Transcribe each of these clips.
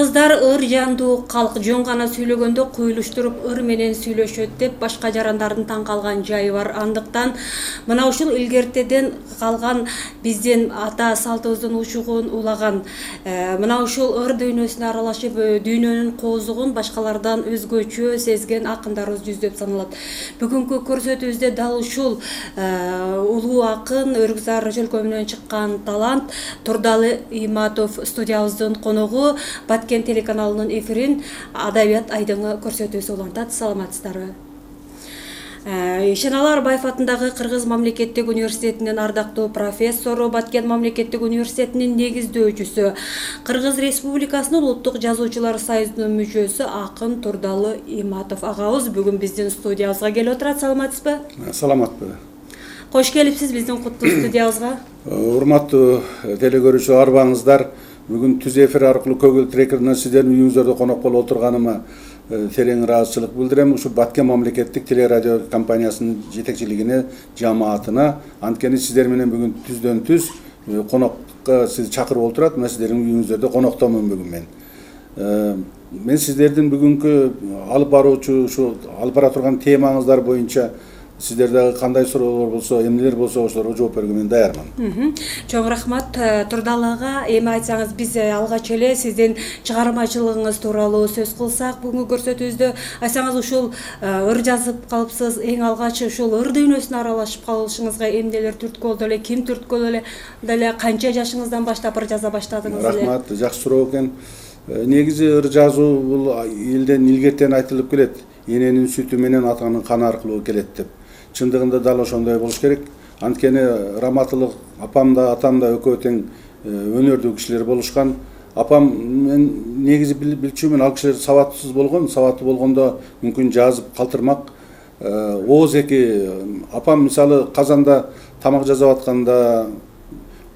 Кыргыздар ыр жандуу калк жөн гана сүйлөгөндө куйлуштуруп ыр менен сүйлөшөт деп башка жарандардын таң калган жайы бар. Андыктан мына ушул илгертеден калган биздин ата салтыбыздын ушугун улаган мына ушул ыр дүйнөсүнө аралашып дүйнөнүн коозугун башкалардан өзгөчө сезген акындарыбыз жүздөп саналат. Бүгүнкү көрсөтүүбүздө дал ушул улуу акын Өргүзар чөлкөмүнөн чыккан талант Турдалы Иматов студиябыздын коногу Баткен телеканалынын эфирин Адабият айдыңы көрсөтүүсү улантат. Саламатсыздарбы? Ишеналар Арбаев атындагы Кыргыз мамлекеттик университетинин ардактуу профессору, Баткен мамлекеттик университетинин негиздөөчүсү, Кыргыз Республикасынын улуттук жазуучулар союзунун мүчөсү акын Турдалы Иматов агабыз бүгүн биздин студиябызга келип отурат. Саламатсызбы? Саламатпы. Кош келипсиз биздин куттуу студиябызга. Урматтуу телекөрүүчү арбаңыздар, бүгүн түз эфир аркылуу көгүл трекеринен сиздердин үйүңүздөрдө конок болуп отурганыма терең ыраазычылык билдирем. Ушу Баткен мамлекеттик телерадио компаниясынын жетекчилигине, жамаатына, анткени сиздер менен бүгүн түздөн түз конокко сизди чакырып отурат. Мына сиздердин үйүңүздөрдө коноктомун бүгүн мен. Мен сиздердин бүгүнкү алып баруучу ушу алып бара турган темаңыздар боюнча сиздерде кандай суроолор болсо, эмнелер болсо ошолорго жооп берүүгө мен даярмын. Чоң рахмат Турдалыга. Эми айтсаңыз, биз алгач эле сиздин чыгармачылыгыңыз тууралуу сөз кылсак, бүгүнкү көрсөтүүбүздө айтсаңыз, ушул ыр жазып калыпсыз. Эң алгач ушул ыр дүйнөсүнө аралашып калышыңызга эмнелер түрткү болду эле, ким түрткү болду эле, канча жашыңыздан баштап ыр жаза баштадыңыз эле? Рахмат, жакшы суроо экен. Негизи ыр жазуу бул элден илгертен айтылып келет. Эненин сүтү менен атанын каны аркылуу келет деп. Чындыгында дал ошондой болуш керек. Анткени раматылык апам да атам да экөө тең өнөрдүү кишилер болушкан. Апам мен негизи билчүмүн, ал кишилер сабатсыз болгон, сабаттуу болгондо мүмкүн жазып калтырмак. Ооз эки апам мисалы казанда тамак жасап атканда,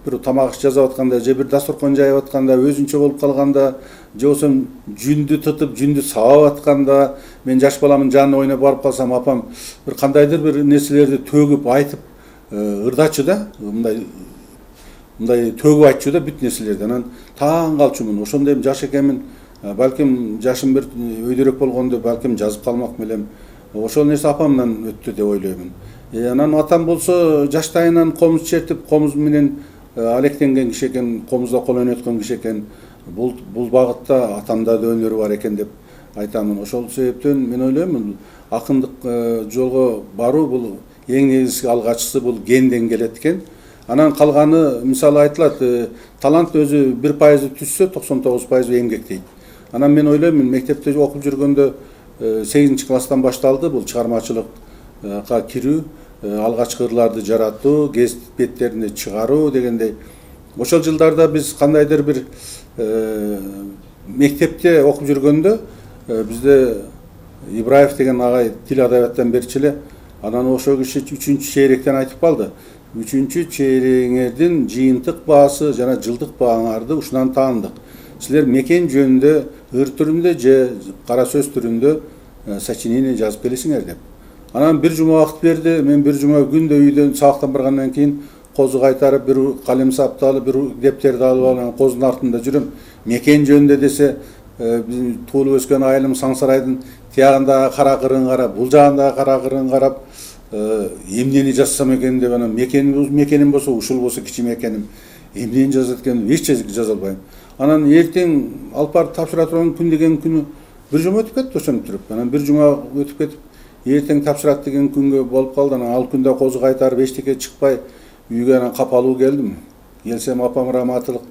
бир тамак жасап атканда же бир дасторкон жайып атканда өзүнчө болуп калганда, же болбосо жүндү тытып, жүндү сабап атканда, мен жаш баламын жанына ойноп барып калсам, апам бир кандайдыр бир нерселерди төгүп айтып ырдачы да, мындай төгүп айтчу да бүт нерселерди. Анан таң калчумун. Ошондой жаш экенмин, балким жашым бир өйдөрөөк болгондо балким жазып калмак белем. Ошол нерсе апамдан өттү деп ойлоймун. Анан атам болсо жаштайынан комуз чертип, комуз менен алектенген киши экен, комузда кол ойноткон киши экен. Бул багытта атамда да өнөрү бар экен деп айтамын. Ошол себептен мен ойлоймун, акындык жолго баруу бул эң негизги алгачкысы бул генден келет экен. Анан калганы мисалы айтылат, талант өзү 1% түшсө 99% эмгек дейт. Анан мен ойлоймун, мектепте окуп жүргөндө 8-класстан башталды бул чыгармачылыкка кирүү, алгачкы ырларды жаратуу, гезит беттерине чыгаруу дегендей. Ошол жылдарда биз кандайдыр бир мектепте окуп жүргөндө бизде Ибраев деген агай тил адабияттан берчү эле. Анан ошол киши 3-чү чейректен айтып калды. 3-чү чейреңердин жыйынтык баасы жана жылдык бааңарды ушунан таандык. Силер мекен жөнүндө ыр түрүндө же кара сөз түрүндө сочинение жазып келесиңер деп. Анан бир жума вакыт берди. Мен бир жума күндө үйдөн сабактан баргандан кийин козу кайтарып, бир калем сапты алып, бир дептерди алып алып, козунун артында жүрөм. Мекен жөнүндө десе, туулуп өскөн айылым Саңсарайдын тиягындагы кара кырын карап, бул жагындагы кара кырын карап, эмнени жазсам экен деп, анан мекеним болсо ушул болсо кичи мекеним, эмнени жазат экен, эч жаза албайм. Анан эртең алып барып тапшыра турган күн деген күнү бир жума өтүп кетти ошентип туруп. Анан бир жума өтүп кетип, эртең тапшырат деген күнгө болуп калды. Анан ал күндө козу кайтарып эчтеке чыкпай үйгө анан капалуу келдим. Келсем апам раматылык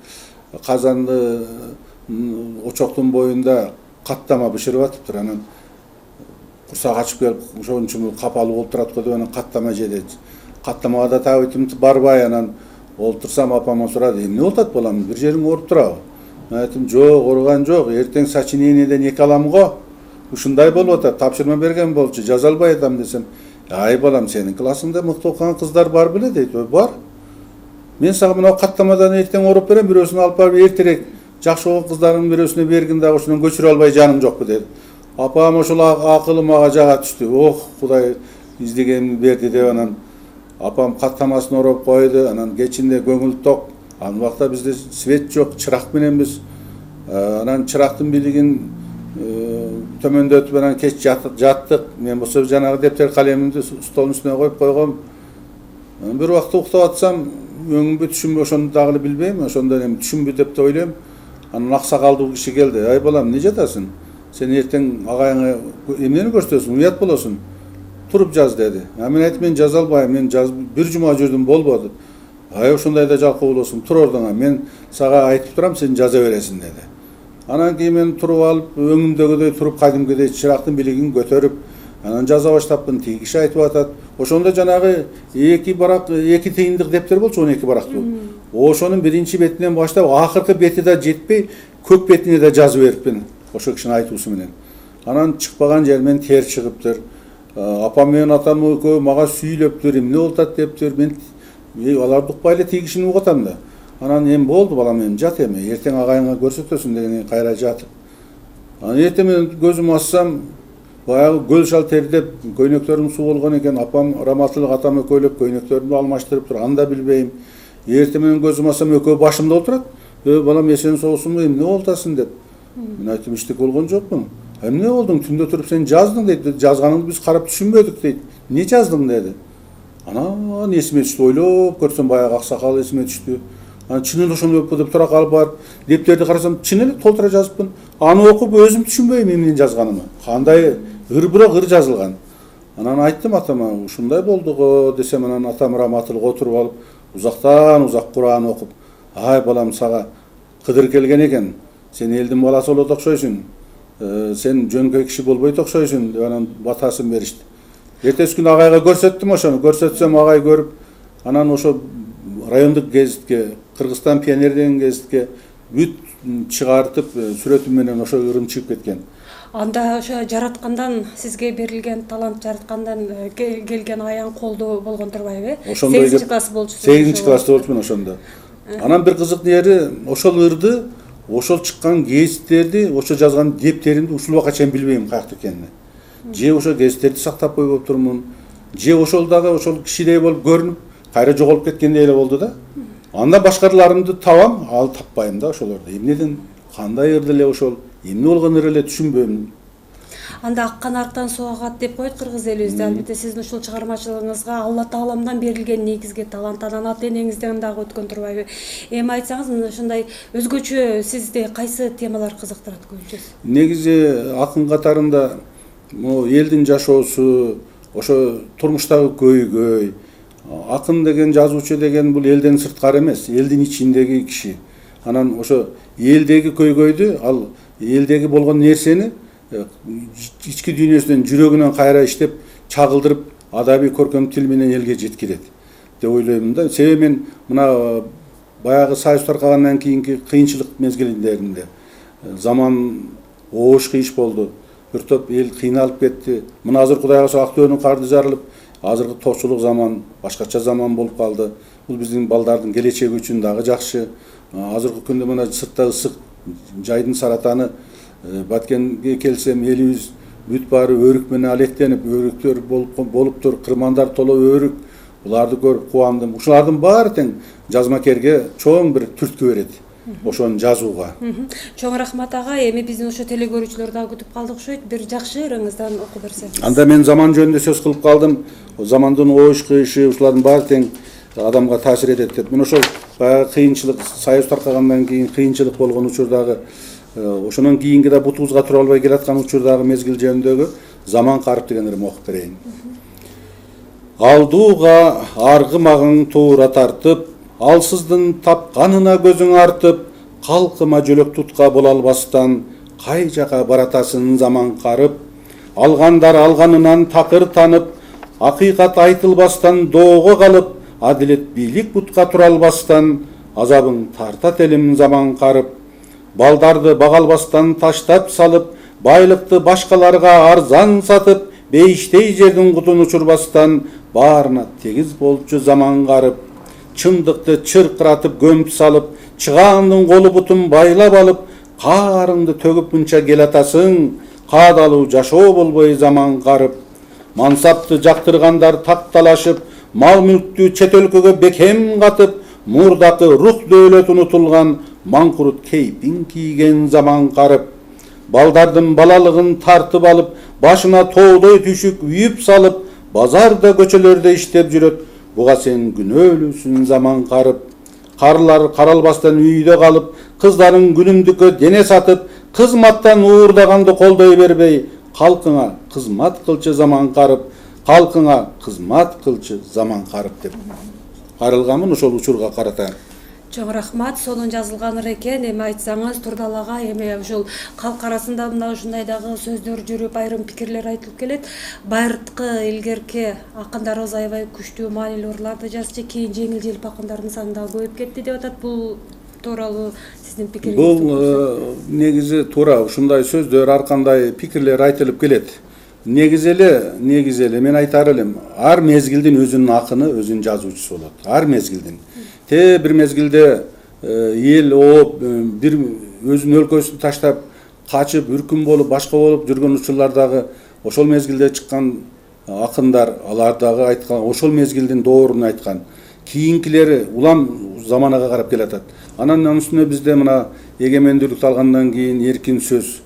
казанды очоктун боюнда каттама бышырып атыптыр. Анан курсак ачып келип, ошончо капалуу болуп турат го деп, анан каттама жеди. Каттамага да табытым барбай, анан олтурсам апама сурады, эмне болуп атат балам, бир жериң ооруп турабы? Мен айттым, жок, ооруган жок, эртең сочинениеден 2 алам го. Ушундай болуп атат, тапшырма берген болчу, жаза албай атам десем, ай балам, сенин классыңда мыкты окуган кыздар бар беле дейт. Бар. Мен сага мына каттамадан эртең ооруп берем, бирөөсүн алып барып эртерээк жакшы окуган кыздардын бирөөсүнө бергин дагы ошондон көчүрө албай жаным жокпу деди. Апам ошол акылы мага жага түштү. Ох, Кудай издегенди берди деп, анан апам каттамасын ороп койду. Анан кечинде көңүл ток. Ал убакта бизде свет жок, чырак менен биз Анан чырактын билигин төмөндөтүп анан кеч жаттык. Мен болсо жанагы дептер калемимди столдун үстүнө коюп койгом. Бир убакта уктап атсам, өңүмбү түшүнбү ошону дагы билбейм. Ошондо эми түшүнбү деп да ойлойм. Анан аксакалдуу киши келди. Ай балам, эмне жатасың? Сен эртең агайыңа эмнени көрсөтөсүң? Уят болосуң. Туруп жаз деди. Мен айттым, мен жаза албайм. Мен бир жума жүрдүм, болбоду. Ай ошондой да жалкоо болосуң. Тур ордуңа. Мен сага айтып турам, сен жаза бересиң деди. Анан кийин мен туруп алып, өңүмдөгүдөй туруп кайдымкыдай чырактын билигин көтөрүп, анан жаза баштапмын. Тиги киши айтып атат. Ошондо жанагы 2 тыйындык дептер болчу, 12 барактуу. Ошонун биринчи бетинен баштап акыркы бети да жетпей, көк бетине да жазып бериппин. Ошо кишинин айтуусу менен. Анан чыкпаган жеримен тер чыгыптыр. Апам менен атам экөө мага сүйлөптүр, эмне болуп атат дептир. Мен аларды укпай эле тиги кишини угатам да. Анан эми болду балам, эми жат эми. Эртең агайыңа көрсөтөсүң деген кайра жатып. Анан эртең менен көзүмү ачсам, баягы көл шал тердеп, көйнөктөрүм суу болгон экен. Апам раматылык атам экөөлөп көйнөктөрүмдү алмаштырыптыр. Аны да билбейм. Эртең менен көзүмү ачсам экөө башымда отурат. Балам, эсен соосуңбу, эмне болуп атасың деп. Мен айттым, эчтеке болгон жокмун. Эмне болдуң? Түндө туруп сен жаздың дейт. Жазганыңды биз карап түшүнбөдүк дейт. Эмне жаздың деди. Анан эсиме түштү, ойлоп көрсөм баягы аксакал эсиме түштү. Анан чынын ошондой болуп деп тура калып барып, дептерди карасам, чын эле толтура жазыппын. Аны окуп өзүм түшүнбөйм эмнени жазганымды. Кандай ыр жазылган. Анан айттым атама, ушундай болду го десем, анан атам раматылык отуруп алып, узактан узак Куран окуп, ай балам, сага Кыдыр келген экен. Сен элдин баласы болот окшойсуң. Сен жөнкөй киши болбойт окшойсуң деп анан батасын беришти. Эртеси күнү агайга көрсөттүм ошону. Көрсөтсөм агай көрүп, анан ошо райондук гезитке, Кыргызстан пионер деген гезитке бүт чыгартып, сүрөтүм менен ошо ырым чыгып кеткен. Анда ошо жараткандан, сизге берилген талант жараткандан келген аян колдоо болгон турбайбы? 8 класс болчусуз. 8 класста болчумун ошондо. Анан бир кызык жери, ошол ырды, ошол чыккан гезиттерди, ошо жазган дептеримди ушул убакка чейин билбейм каякта экенин. Же ошо гезиттерди сактап койгоп турмун, же ошол дагы ошол кишидей болуп көрүнүп, кайра жоголуп кеткендей эле болду да. Анда башкаларымды табам, ал таппайм да ошолорду. Эмнеден, кандай ырды эле ошол, эмне болгон ыр эле түшүнбөйм. Анда аккан арктан суу агат деп коет кыргыз элибизде. Албетте сиздин ушул чыгармачылыгыңызга Алла Тааламдан берилген негизги талант, анан ата энеңизден дагы өткөн турбайбы? Эми айтсаңыз, мына ушундай өзгөчө сизди кайсы темалар кызыктырат көбүнчө? Негизи акын катарында элдин жашоосу, ошо турмуштагы көйгөй, акын деген, жазуучу деген бул элден сырткары эмес, элдин ичиндеги киши. Анан ошо элдеги көйгөйдү, ал элдеги болгон нерсени ички дүйнөсүнөн, жүрөгүнөн кайра иштеп, чагылдырып, адабий көркөм тил менен элге жеткирет деп ойлоймун да. Себеби мен мына баягы Союз таркагандан кийинки кыйынчылык мезгилинде заман оош кыйыш болду. Бир топ эл кыйналып кетти. Мына азыр Кудайга салык Актөбөнүн карды жарылып, азыркы топчулук заман, башкача заман болуп калды. Бул биздин балдардын келечеги үчүн дагы жакшы. Азыркы күндө мына сыртта ысык, жайдын саратаны, Баткенге келсем элибиз бүт баары өрүк менен алектенип, өрүктөр болуптур, кырмандар толо өрүк. Буларды көрүп кубандым. Ушулардын баары тең жазмакерге чоң бир түрткү берет. Ошону жазууга. Чоң рахмат ага. Эми биздин ошо телекөрүүчүлөр дагы күтүп калды окшойт. Бир жакшы ырыңыздан окуп берсеңиз. Анда мен заман жөнүндө сөз кылып калдым. Замандын оош кыйышы, ушулардын баары тең адамга таасир этет деп. Мен ошол баягы кыйынчылык, Союз таркагандан кийин кыйынчылык болгон учурдагы, ошонун кийинки да бутубузга тура албай келаткан учурдагы мезгил жөнүндөгү Заман карып деген ырым окуп берейин. Алдууга аргымагың туура тартып, алсыздын тапканына көзүң артып, калкыма жөлөк тутка боло албастан, кай жака баратасын заман карып, алгандар алганынан такыр танып, акыйкат айтылбастан доого калып, адилет бийлик бутка тура албастан, азабың тартат элим заман карып, балдарды бага албастан таштап салып, байлыкты башкаларга арзан сатып, бейиштей жердин кутун учурбастан, баарына тегиз болчу заман карып, чындыкты чыркыратып көмүп салып, чыгаандын колу бутун байлап алып, каарыңды төгүп мынча келатасың, каадалуу жашоо болбой заман карып, мансапты жактыргандар такталашып, мал мүлктү чет өлкөгө бекем катып, мурдакы рух дөөлөт унутулган, маңкурут кейпин кийген заман карып, балдардын балалыгын тартып алып, башына тоодой түшүк үйүп салып, базарда көчөлөрдө иштеп жүрөт. Буга сен күнөөлүүсүн заман карып. Карылар каралбастан үйдө калып, кыздарын күнүмдүккө дене сатып, кызматтан уурдаганды колдой бербей, калкыңа кызмат кылчы заман карып, калкыңа кызмат кылчы заман карып деп карылганмын ошол учурга карата. Чоң рахмат, сонун жазылганыр экен. Эми айтсаңыз Турдалага эми ушул калк арасында мына ушундай дагы сөздөр жүрүп, айрым пикирлер айтылып келет. Байырткы илгерки акындарыбыз аябай күчтүү маанилүү ырларды жазчу, кийин жеңил желп акындардын саны дагы көбөйүп кетти деп атат. Бул тууралуу сиздин пикириңиз? Бул негизи туура, ушундай сөздөр, ар кандай пикирлер айтылып келет. Негизи эле мен айтар элем, ар мезгилдин өзүнүн акыны, өзүнүн жазуучусу болот. Ар мезгилдин. Бир мезгилде эл ооп, бир өзүнүн өлкөсүн таштап, качып, үркүн болуп, башка болуп жүргөн учурлардагы ошол мезгилде чыккан акындар, алар дагы айткан, ошол мезгилдин доорун айткан. Кийинкилери улам заманага карап келатат. Анан үстүнө бизде мына эгемендүүлүктү алгандан кийин эркин сөз,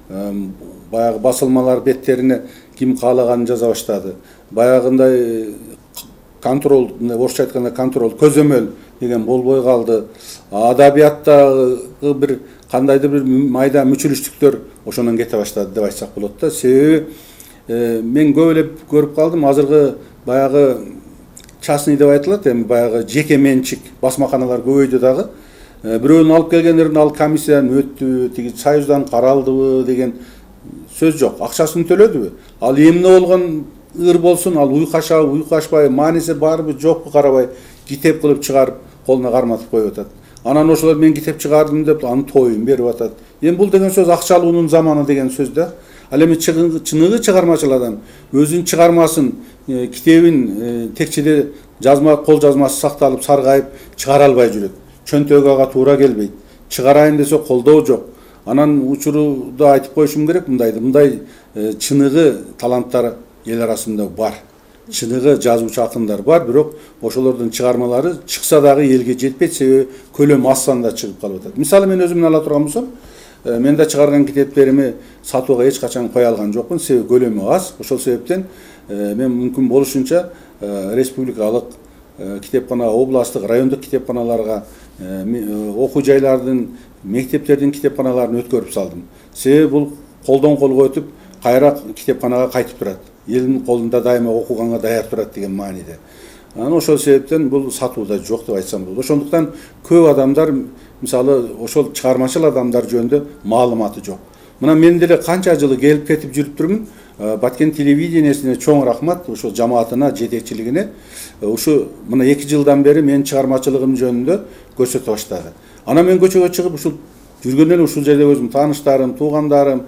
баягы басылмалар беттерине ким каалаганын жаза баштады. Баягындай контроль, орусча айтканда контроль, көзөмөл деген болбой калды. Адабияттагы бир кандайдыр бир майда мүчүлүштүктөр ошондон кете баштады деп айтсак болот да. Себеби мен көп эле көрүп калдым, азыркы баягы частный деп айтылат, эми баягы жеке менчик басмаканалар көбөйдү дагы. Бирөөнүн алып келгендерин ал комиссиядан өттүбү, тиги союздан каралдыбы деген сөз жок. Акчасын төлөдүбү? Ал эмне болгон ыр болсун, ал уйкашабы, уйкашпайбы, мааниси барбы, жокпу карабай китеп кылып чыгарып, колуна карматып коюп атат. Анан ошолор мен китеп чыгардым деп анын тоюн берип атат. Эми бул деген сөз акчалуунун заманы деген сөз да. Ал эми чыныгы чыгармачыл адам өзүнүн чыгармасын, китебин текчеде жазма, кол жазмасы сакталып, саргайып чыгара албай жүрөт. Чөнтөгү ага туура келбейт. Чыгарайын десе колдоо жок. Анан учурда айтып коюшум керек, мындай чыныгы таланттар эл арасында бар. Чыныгы жазуучу акындар бар, бирок ошолордун чыгармалары чыкса дагы элге жетпейт, себеби көлөмү аз санда чыгып калып атат. Мисалы мен өзүмдүн ала турган болсом, мен да чыгарган китептерими сатууга эч качан кое алган жокмун, себеби көлөмү аз. Ошол себептен мен мүмкүн болушунча республикалык китепкана, областтык, райондук китепканаларга, окуу жайлардын, мектептердин китепканаларын өткөрүп салдым. Себеби бул колдон колго өтүп, кайра китепканага кайтып турат. Элдин колунда дайыма окуганга даяр турат деген мааниде. Анан ошол себептен бул сатууда жок деп айтсам болот. Ошондуктан көп адамдар, мисалы, ошол чыгармачыл адамдар жөнүндө маалыматы жок. Мына мен деле канча жылы келип кетип жүрүп турмун. Баткен телевидениесине чоң рахмат, ошо жамаатына, жетекчилигине. Ушу мына 2 жылдан бери мен чыгармачылыгым жөнүндө көрсөтө баштады. Анан мен көчөгө чыгып ушул жүргөндөн эле ушул жерде өзүм тааныштарым, туугандарым,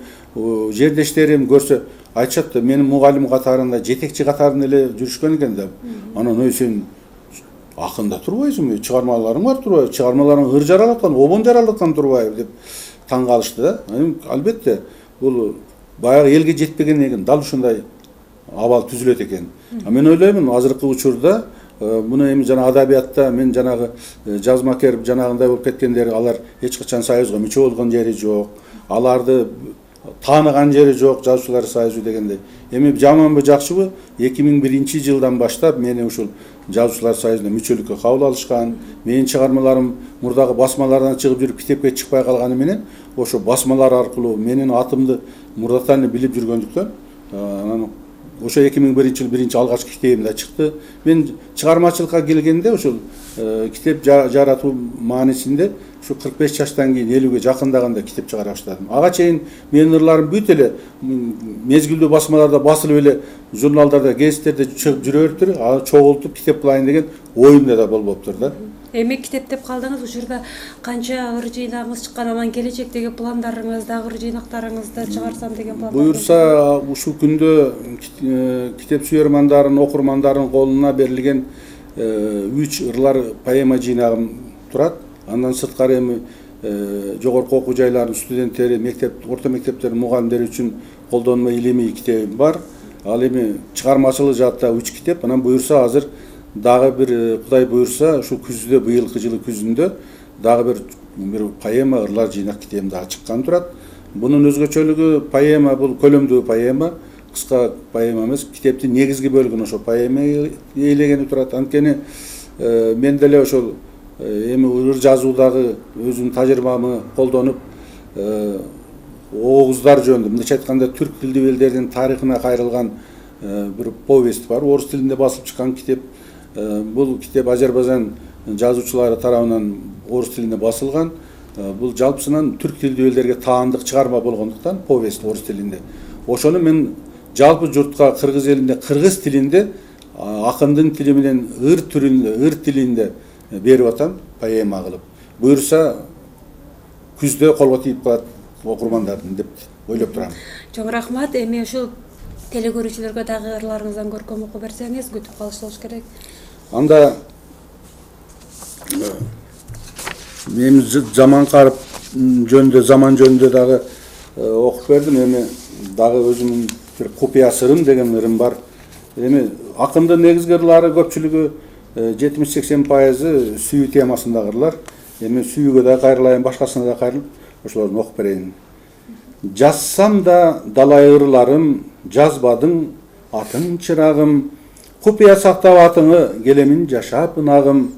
жердештерим көрсө айтышат, менин мугалим катарында, жетекчи катарында эле жүрүшкөн экен деп. Анан ой сен акында турбайсыңбы? Чыгармаларың бар турбайбы? Чыгармаларың ыр жаралаткан, обон жаралаткан турбайбы деп таң калышты да. Албетте бул баягы элге жетпеген экен, дал ушундай абал түзүлөт экен. Мен ойлоймун, азыркы учурда муну эми жана адабиятта мен жанагы жазмакер жанагындай болуп кеткендер, алар эч качан союзга мүчө болгон жери жок. Аларды тааныган жери жок, жазуучулар союзу дегендей. Эми жаманбы, жакшыбы? 2001 жылдан баштап мени ушул жазуучулар союзуна мүчөлүккө кабыл алышкан. Менин чыгармаларым мурдагы басмалардан чыгып жүрүп китепке чыкпай калганы менен ошо басмалар аркылуу менин атымды мурдатан билип жүргөндүктөн анан ошо 2001 жыл биринчи алгачкы китебим да чыкты. Мен чыгармачылыкка келгенде ошол китеп жаратуу маанисинде ушу 45 жаштан кийин 50ге жакындаганда китеп чыгара баштадым. Ага чейин менин ырларым бүт эле мезгилдүү басмаларда басылып эле журналдарда, гезиттерде чыгып жүрө бериптир. Аны чогултуп китеп кылайын деген оюмда да болбоптур да. Эми китеп деп калдыңыз, ушурда канча ыр жыйнагыңыз чыккан, анан келечектеги пландарыңыз, дагы ыр жыйнактарыңызды чыгарсам деген план. Буюрса ушул күндө китеп сүйөрмандардын, окурмандардын колуна берилген 3 ырлар поэма жыйнагым турат. Андан сырткары эми жогорку окуу жайлардын студенттери, орто мектептердин мугалимдери үчүн колдонмо илимий китебим бар. Ал эми чыгармачылык жаатта 3 китеп. Анан буюрса азыр дагы бир, Кудай буюрса, ушул күздө, быйылкы жылы күзүндө дагы бир бир поэма ырлар жыйнак китебим дагы чыккан турат. Бунун өзгөчөлүгү поэма бул көлөмдүү поэма, кыска поэма эмес, китептин негизги бөлүгүн ошо поэма ээлегени турат. Анткени мен деле ошол эми ыр жазуудагы өзүмдүн тажрыйбамы колдонуп оогуздар жөнүндө, мындайча айтканда түрк тилдүү элдердин тарыхына кайрылган бир повесть бар, орус тилинде басылып чыккан китеп. Бул китеп Азербайжан жазуучулары тарабынан орус тилинде басылган. Бул жалпысынан түрк тилдүү элдерге таандык чыгарма болгондуктан повесть орус тилинде. Ошону мен жалпы журтка кыргыз элинде кыргыз тилинде акындын тили менен ыр түрүндө, ыр тилинде берип атам поэма кылып. Буюрса күздө колго тийип калат окурмандардын деп ойлоп турам. Чоң рахмат. Эми ушул телекөрүүчүлөргө дагы ырларыңыздан көркөм окуп берсеңиз күтүп калышыбыз керек. Анда мен заман карып жөнүндө, заман жөнүндө дагы окуп бердим. Эми дагы өзүмдүн бир купуя сырым деген ырым бар. Эми акындын негизги ырлары көпчүлүгү 70-80% сүйүү темасындагы ырлар. Эми сүйүүгө да кайрылайын, башкасына да кайрылып ошолорду окуп берейин. Жазсам да далай ырларым, жазбадың атың чырагым, купуя сактап атыңы келемин жашап ынагым,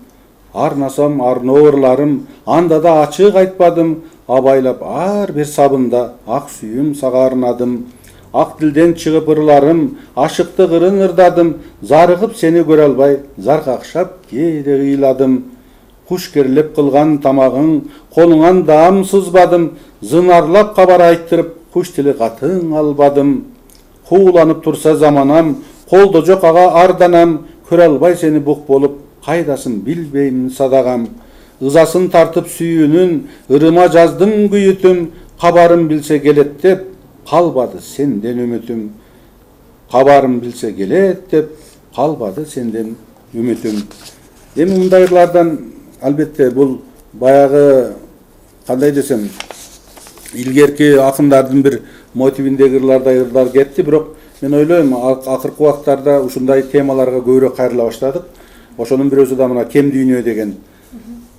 арнасам арноо ырларым, анда да ачык айтпадым, абайлап ар бир сабында ак сүйүм сага арнадым. Ак тилден чыгып ырларым, ашыктык ырын ырдадым, зарыгып сени көрө албай, заркакшап кээде кыйладым. Куш керлеп кылган тамагың, колуңан даам сызбадым, зынарлап кабар айттырып, куш тили катың албадым. Кууланып турса заманам, колдо жок ага арданам, көрө албай сени бук болуп, кайдасын билбеймин садагам. Ызасын тартып сүйүүнүн, ырыма жаздым күйүтүм, кабарым билсе келет деп, калбады сенден үмүтүм. Кабарым билсе келет деп, калбады сенден үмүтүм. Эми мындай ырлардан албетте бул баягы кандай десем, илгерки акындардын бир мотивиндеги ырлардай ырлар кетти, бирок мен ойлойм акыркы убактарда ушундай темаларга көбүрөөк кайрыла баштадык. Ошонун бир өзү да мына кем дүйнө деген.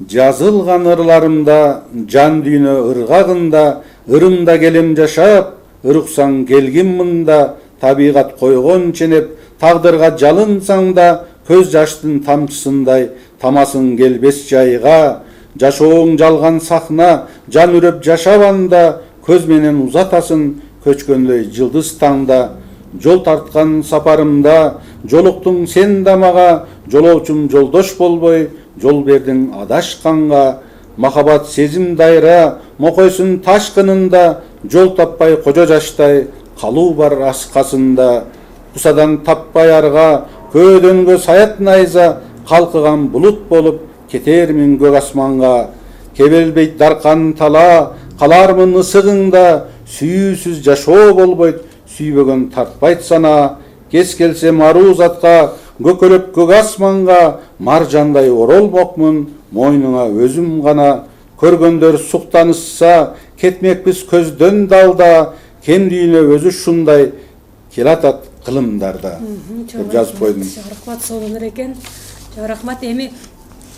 Жазылган ырларымда, жан дүйнө ыргагында, ырымда келем жашап, ыруксаң келгин мында, табигат койгон ченеп, тагдырга жалынсаң да, көз жаштын тамчысындай, тамасың келбес жайга, жашооң жалган сахна, жан үрөп жашабанда, көз менен узатасың, көчкөндөй жылдыз таңда. Жол тарткан сапарымда, жолуктуң сен да мага, жолоочум жолдош болбой, жол бердиң адашканга. Махабат сезим дайра, мокойсун ташкынында, жол таппай кожо жаштай, калуу бар аскасында. Кусадан таппай арга, көөдөнгө саят найза, калкыган булут болуп, кетермин көк асманга. Кебелбейт даркан тала, калармын ысыгыңда, сүйүүсүз жашоо болбойт, сүйбөгөн тартпайт сана. Кес келсе маруу затка, көкөлөп көк асманга, маржандай оролмокмун, мойнуңа өзүм гана. Көргөндөр суктанышса, кетмекпиз көздөн далда, кем дүйнө өзү ушундай, келатат кылымдарда деп жазып койдум. Рахмат, сонун экен. Рахмат. Эми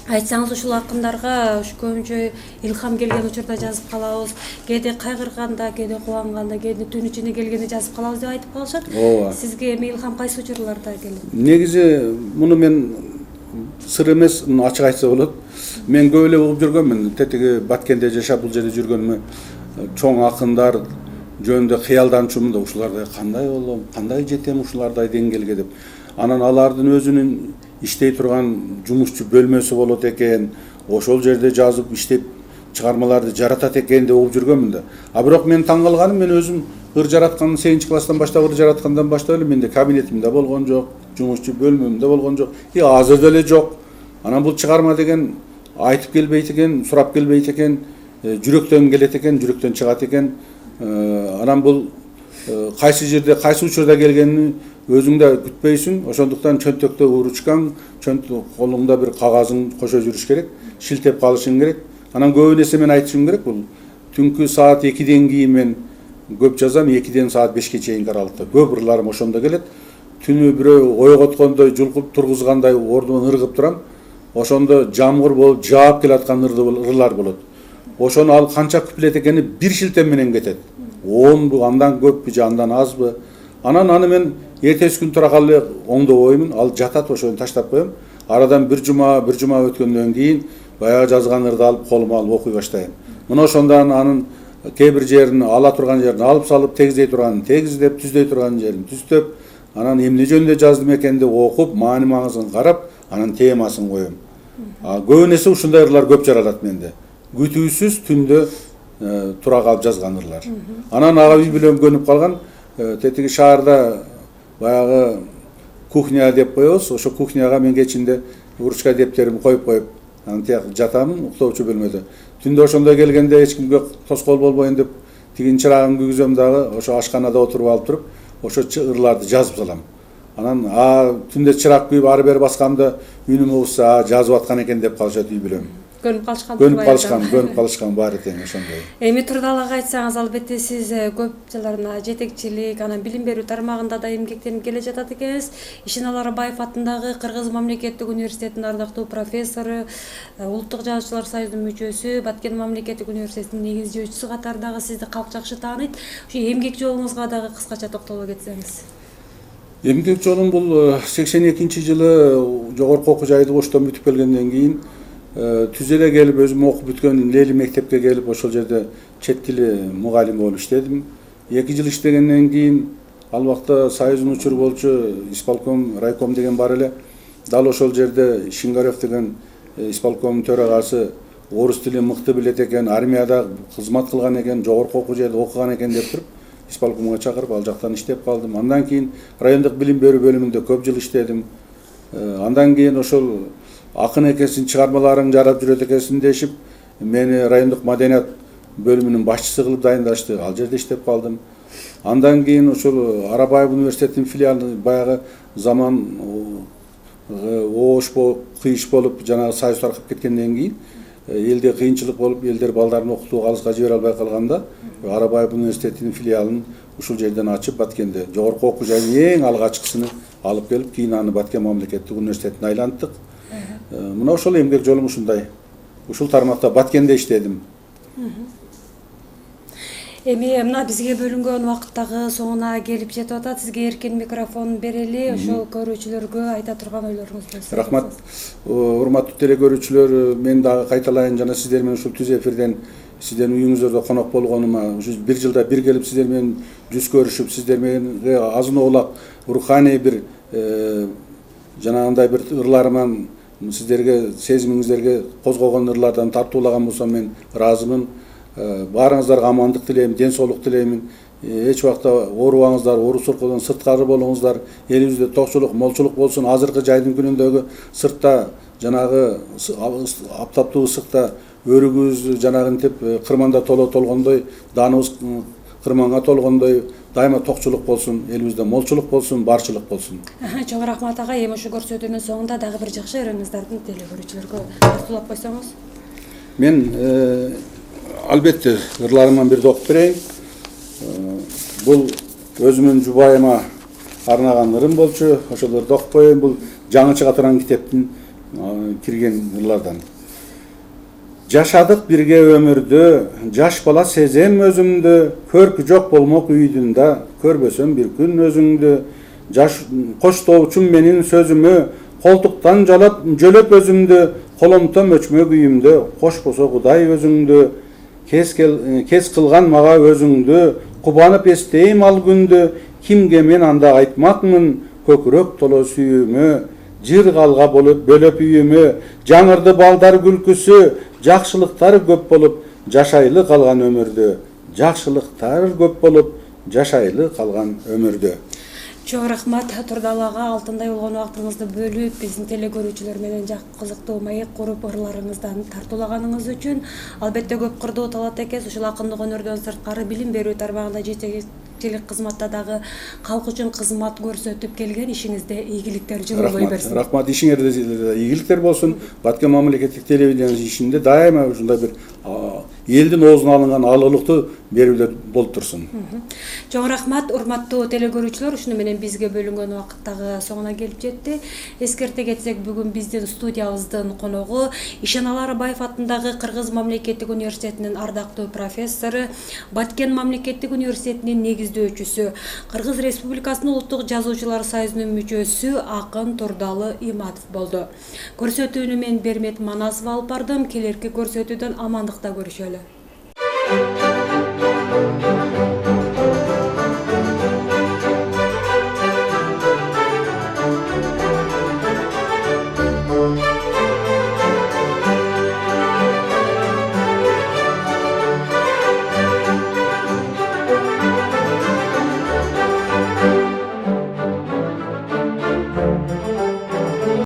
айтсаңыз ушул акындарга көбүнчө илхам келген учурда жазып калабыз, кээде кайгырганда, кээде кубанганда, кээде түн ичине келгенде жазып калабыз деп айтып калышат. Ооба. Сизге эми илхам кайсы учурларда келет? Негизи муну мен сыр эмес, ачык айтса болот. Мен көп эле угуп жүргөнмүн. Тетиги Баткенде жашап бул жерде жүргөнүмө чоң акындар жөнүндө кыялданчумун да, ушулардай кандай болом, кандай жетем ушулардай деңгээлге деп. Анан алардын өзүнүн иштей турган жумушчу бөлмөсү болот экен, ошол жерде жазып иштеп чыгармаларды жаратат экен деп угуп жүргөнмүн да. А бирок мен таң калганым, мен өзүм ыр жараткан 8 класстан баштап ыр жараткандан баштап эле менде кабинетимде болгон жок, жумушчу бөлмөмдө болгон жок, азыр деле жок. Анан бул чыгарма деген айтып келбейт экен, сурап келбейт экен, жүрөктөн келет экен, жүрөктөн чыгат экен. Анан бул кайсы жерде, кайсы учурда келгенин өзүң да күтпөйсүң. Ошондуктан чөнтөктө уручкаң, колуңда бир кагазың кошо жүрүш керек, шилтеп калышың керек. Анан көп нерсе мен айтышым керек. Бул түнкү саат 2ден кийин мен көп жазам, 2ден саат 5ке чейинки аралыкта. Көп ырларым ошондо келет. Түнү бирөө ойготкондой, жулкуп тургузгандай ордуман ыргып турам. Ошондо жамгыр болуп жаап келаткан ырлар болот. ошону ал канча куплет экени бир шилтем менен кетет. 10бу, андан көппү же андан азбы. Анан аны мен эртеси күн тура калып оңдобоймун, ал жатат, ошону таштап коем. Арадан бир жума өткөндөн кийин баягы жазган ырды алып колума алып окуй баштайм. Мына ошондон анын кээ бир жерин ала турган жерин алып салып, тегиздей турганын тегиздеп, түздөй турган жерин түздөп, анан эмне жөнүндө жаздым экен деп окуп, маани маңызын карап, анан темасын коем. Көбүн эсе ушундай ырлар көп жаралат менде. Күтүүсүз түндө тура калып жазган ырлар. Анан ага үй бүлөм көнүп калган, тетиги шаарда баягы кухня деп коебуз. Ошо кухняга мен кечинде ручка дептеримди коюп, анан тияк жатамын уктоочу бөлмөдө. Түндө ошондой келгенде эч кимге тоскоол болбоюн деп тигин чырагын күйгүзөм дагы, ошо ашканада отуруп алып туруп, ошо ырларды жазып салам. Анан түндө чырак күйүп ары бери басканда үнүм угса жазып аткан экен деп калышат үй бүлөм. Көнүп калышкан баары тең ошондой. Эми турдалага айтсаңыз, албетте сиз көп жылдарына жетекчилик, анан билим берүү тармагында да эмгектенип келе жатат экенсиз. Ишеналы Арбаев атындагы Кыргыз мамлекеттик университетинин ардактуу профессору, Улуттук жазуучулар союзунун мүчөсү, Баткен мамлекеттик университетинин негиздөөчүсү катарындагы сизди калк жакшы тааныйт. Ушу эмгек жолуңузга дагы кыскача токтоло кетсеңиз. Эмгек жолум бул 82-жылы жогорку окуу жайды Оштон бүтүп келгенден кийин түз эле келип өзүм окуп бүткөн Лели мектепке келип ошол жерде чет тили мугалим болуп иштедим. 2 жыл иштегенден кийин ал убакта союздун учуру болчу исполком, райком деген бар эле. Дал ошол жерде Шингарев деген исполком төрагасы орус тилин мыкты билет экен, армияда кызмат кылган экен, жогорку окуу жайда окуган экен деп туруп исполкомго чакырып ал жактан иштеп калдым. Андан кийин райондук билим берүү бөлүмүндө көп жыл иштедим. Андан кийин ошол акын экенсиң, чыгармаларың жарап жүрөт экенсиң дешип, мени райондук маданият бөлүмүнүн башчысы кылып дайындашты. Ал жерде иштеп калдым. Андан кийин ошол Арабаев университетинин филиалы баягы заман оош кыйыш болуп, жанагы союз таркап кеткенден кийин элде кыйынчылык болуп, элдер балдарын окутууга алыска жибере албай калганда, Арабаев университетинин филиалын ушул жерден ачып, Баткенде жогорку окуу жайдын эң алгачкысын алып келип, кийин аны Баткен мамлекеттик университетине айланттык. Мына ошол эмгек жолум ушундай. Ушул тармакта Баткенде иштедим. Эми мына бизге бөлүнгөн убакыттагы соңуна келип жетип атат. Сизге эркен микрофон берели, ошол көрүүчүлөргө айта турган ойлоруңуз болсо. Рахмат. Урматтуу теле көрүүчүлөр, мен дагы кайталайын, жана сиздер менен ушул түз эфирден сиздердин үйүңүздөрдө конок болгонума, ушу 1 жылда бир келип сиздер менен жүз көрүшүп, сиздер менен азын оолак руханий бир жанагындай бир ырларыман сиздерге, сезимиңиздерге козгогон ырлардан тартуулаган болсом мен ыраазымын. Баарыңыздарга амандык тилейм, ден соолук тилеймин. Эч убакта оорубаңыздар, оору суркудан сырткары болуңуздар. Элибизде токчулук, молчулук болсун. Азыркы жайдын күнүндөгү сыртта жанагы аптаптуу ысыкта өрүгүбүз жанагынтип кырманда толгондой, дааныбыз кырманга толгондой дайыма токчулук болсун, элибизде молчулук болсун, барчылык болсун. Чоң рахмат ага. Эми ушу көрсөтүүнүн соңунда дагы бир жакшы ырыңыздарды теле көрүүчүлөргө тартуулап койсоңуз. Мен албетте ырларыман бирди окуп берейин. Бул өзүмдүн жубайыма арнаган ырым болчу. Ошол ырды окуп коеюн. Бул жаңы чыга турган китептин кирген ырлардан. Жашадык бирге өмүрдү, жаш бала сезем өзүмдү, көркү жок болмок үйдүн да, көрбөсөм бир күн өзүңдү. Жаш коштоочум менин сөзүмө, колтуктан жөлөп өзүмдү, коломтом өчмө күйүмдө, кошпосо Кудай өзүңдү. Кес кылган мага өзүңдү, кубанып эстейм ал күндү, кимге мен анда айтмакмын, көкүрөк толо сүйүүмө, жыр калга бөлөп үйүмө, жаңырды балдар күлкүсү, жакшылыктар көп болуп, жашайлы калган өмүрдө, жакшылыктар көп болуп, жашайлы калган өмүрдө. Чоң рахмат турдалага алтындай болгон убактыңызды бөлүп, биздин теле көрүүчүлөр менен кызыктуу маек куруп ырларыңыздан тартуулаганыңыз үчүн. Албетте көп кырдуу талат экенсиз. Ушул акындык өнөрдөн сырткары билим берүү тармагында жетекчилик кызматта дагы калк үчүн кызмат көрсөтүп келген. Ишиңизде ийгиликтер жылуулай берсин. Рахмат, ишиңерде ийгиликтер болсун. Баткен мамлекеттик телевидениянын ишинде дайыма ушундай бир элдин оозуна алынган алырлыктуу берүүлөр болуп турсун. Чоң рахмат, урматтуу телекөрүүчүлөр, ушуну менен бизге бөлүнгөн убакыт дагы соңуна келип жетти. Эскерте кетсек, бүгүн биздин студиябыздын коногу Ишеналы Арбаев атындагы Кыргыз мамлекеттик университетинин ардактуу профессору, Баткен мамлекеттик университетинин негиздөөчүсү, Кыргыз Республикасынын Улуттук Жазуучулар союзунун мүчөсү Акын Турдалы Иматов болду. Көрсөтүүнү мен Бермет Манасов алып бардым. Келерки көрсөтүүдөн амандыкта көрүшөлү.